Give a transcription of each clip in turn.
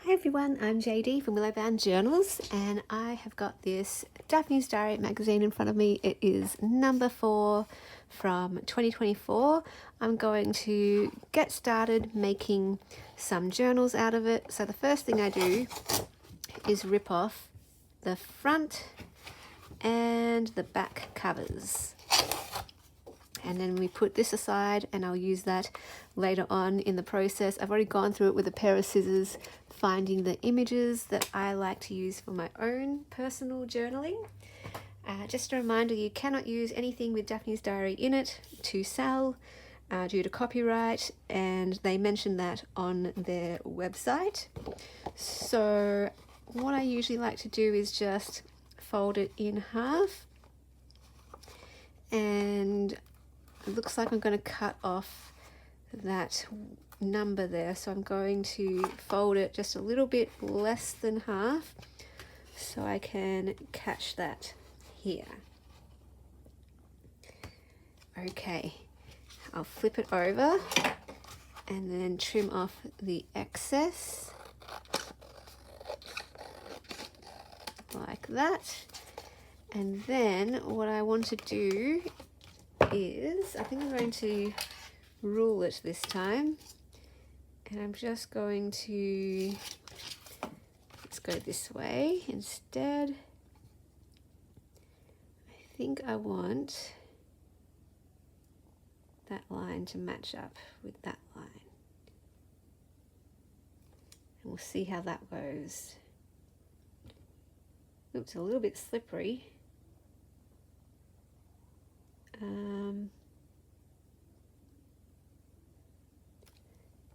Hey everyone, I'm JD from Willowbound Journals, and I have got this Daphne's Diary magazine in front of me. It is number 4 from 2024. I'm going to get started making some journals out of it. So the first thing I do is rip off the front and the back covers. And then we put this aside, and I'll use that later on in the process. I've already gone through it with a pair of scissors, finding the images that I like to use for my own personal journaling. Just a reminder, you cannot use anything with Daphne's Diary in it to sell due to copyright, and they mention that on their website. So what I usually like to do is just fold it in half, and it looks like I'm going to cut off that number there, so I'm going to fold it just a little bit less than half so I can catch that here. Okay, I'll flip it over and then trim off the excess like that. And then what I want to do is, I think I'm going to rule it this time, and I'm just going to, let's go this way instead. I think I want that line to match up with that line, and we'll see how that goes. Oops, a little bit slippery.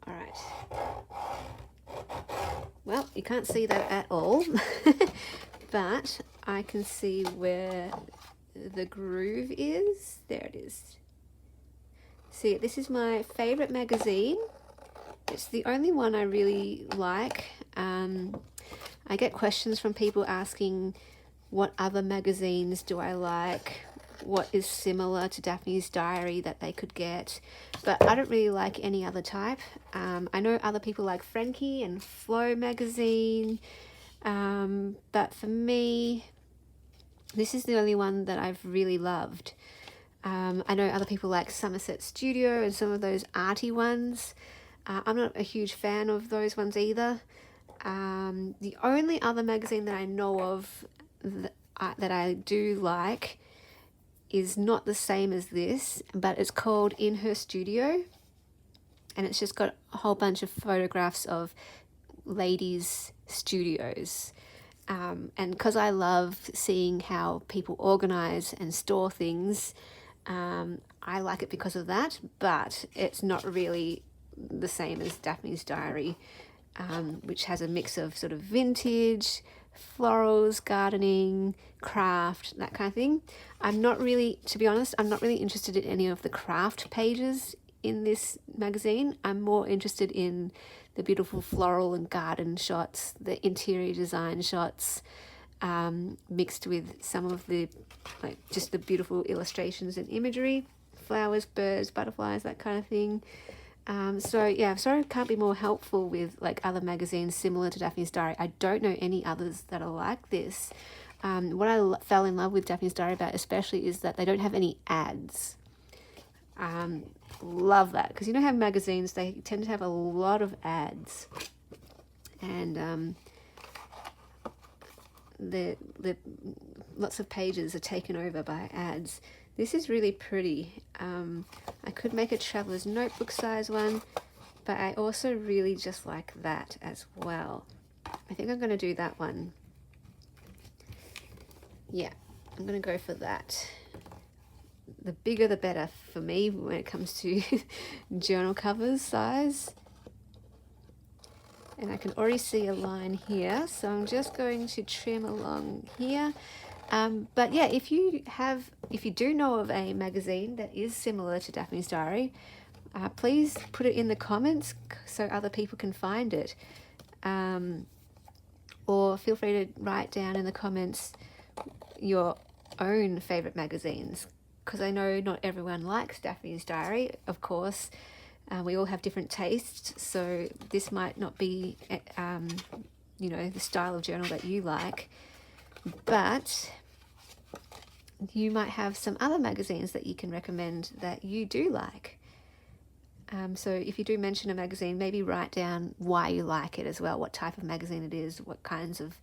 All right. Well, you can't see that at all, but I can see where the groove is. There it is. See, this is my favorite magazine. It's the only one I really like. I get questions from people asking what other magazines do I like, what is similar to Daphne's Diary that they could get, but I don't really like any other type. I know other people like Frankie and Flow magazine, but for me, this is the only one that I've really loved. I know other people like Somerset Studio and some of those arty ones. I'm not a huge fan of those ones either. The only other magazine that I know of that I do like is not the same as this, but it's called In Her Studio, and it's just got a whole bunch of photographs of ladies' studios. And because I love seeing how people organize and store things, I like it because of that, but it's not really the same as Daphne's Diary, which has a mix of sort of vintage, florals, gardening, craft, that kind of thing. I'm not really, to be honest, I'm not really interested in any of the craft pages in this magazine. I'm more interested in the beautiful floral and garden shots, the interior design shots, mixed with some of the, like, just the beautiful illustrations and imagery, flowers, birds, butterflies, that kind of thing. So yeah, I'm sorry I can't be more helpful with like other magazines similar to Daphne's Diary. I don't know any others that are like this. What I fell in love with Daphne's Diary about especially is that they don't have any ads. Love that, because you know how magazines, they tend to have a lot of ads, and the lots of pages are taken over by ads. This is really pretty. I could make a traveler's notebook size one, but I also really just like that as well. I think I'm going to do that one. Yeah, I'm going to go for that. The bigger the better for me when it comes to journal covers size. And I can already see a line here, so I'm just going to trim along here. But yeah, if you do know of a magazine that is similar to Daphne's Diary, please put it in the comments so other people can find it. Or feel free to write down in the comments your own favorite magazines, because I know not everyone likes Daphne's Diary, of course. We all have different tastes, so this might not be, you know, the style of journal that you like, but you might have some other magazines that you can recommend that you do like. So if you do mention a magazine, maybe write down why you like it as well, what type of magazine it is, what kinds of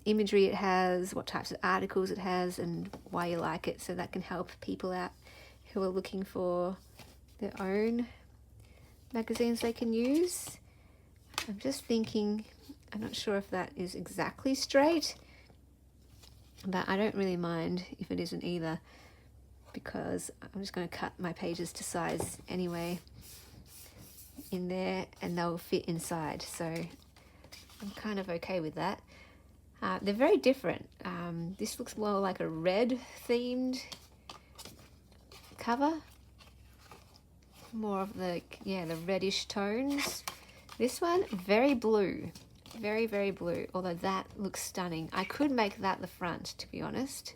imagery it has, what types of articles it has, and why you like it. So that can help people out who are looking for their own magazines they can use. I'm just thinking, I'm not sure if that is exactly straight, but I don't really mind if it isn't either, because I'm just going to cut my pages to size anyway in there, and they'll fit inside, so I'm kind of okay with that. They're very different. This looks more like a red themed cover, more of the reddish tones. This one, very blue, very, very blue, although that looks stunning. I could make that the front, to be honest.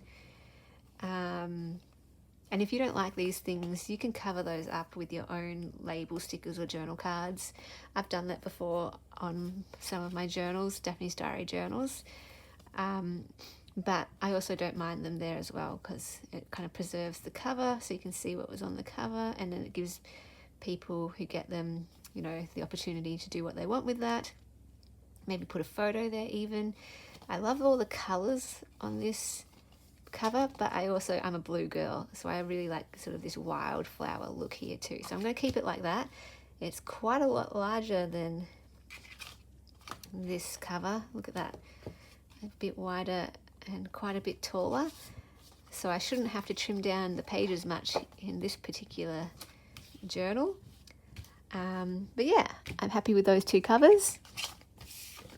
And if you don't like these things, you can cover those up with your own label stickers or journal cards. I've done that before on some of my journals, Daphne's Diary journals. But I also don't mind them there as well, because it kind of preserves the cover, so you can see what was on the cover, and then it gives people who get them, you know, the opportunity to do what they want with that. Maybe put a photo there even. I love all the colours on this cover, but I'm a blue girl, so I really like sort of this wildflower look here too. So I'm going to keep it like that. It's quite a lot larger than this cover. Look at that. A bit wider and quite a bit taller. So I shouldn't have to trim down the pages much in this particular journal. But yeah, I'm happy with those two covers.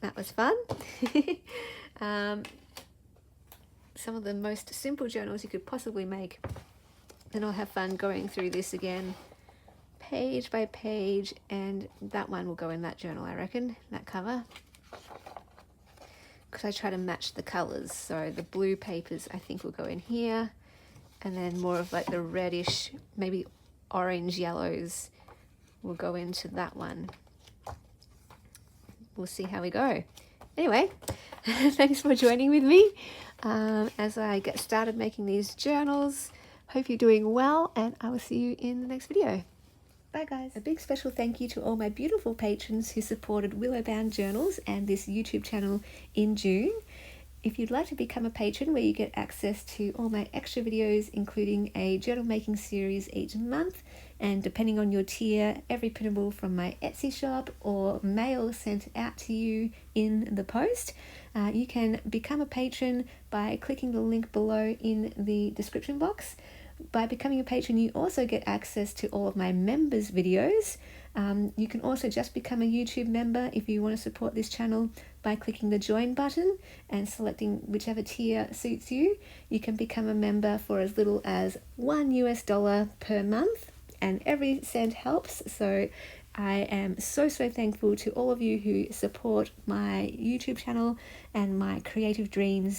That was fun. Some of the most simple journals you could possibly make, and I'll have fun going through this again page by page, and that one will go in that journal, I reckon, that cover, because I try to match the colors. So the blue papers I think will go in here, and then more of like the reddish, maybe orange yellows will go into that one. We'll see how we go. Anyway, thanks for joining with me as I get started making these journals. Hope you're doing well, and I will see you in the next video. Bye guys. A big special thank you to all my beautiful patrons who supported Willowbound Journals and this YouTube channel in June. If you'd like to become a patron, where you get access to all my extra videos, including a journal making series each month, and depending on your tier, every printable from my Etsy shop or mail sent out to you in the post, you can become a patron by clicking the link below in the description box. By becoming a patron, you also get access to all of my members' videos. You can also just become a YouTube member if you want to support this channel by clicking the join button and selecting whichever tier suits you. You can become a member for as little as $1 per month, and every cent helps. So I am so thankful to all of you who support my YouTube channel and my creative dreams.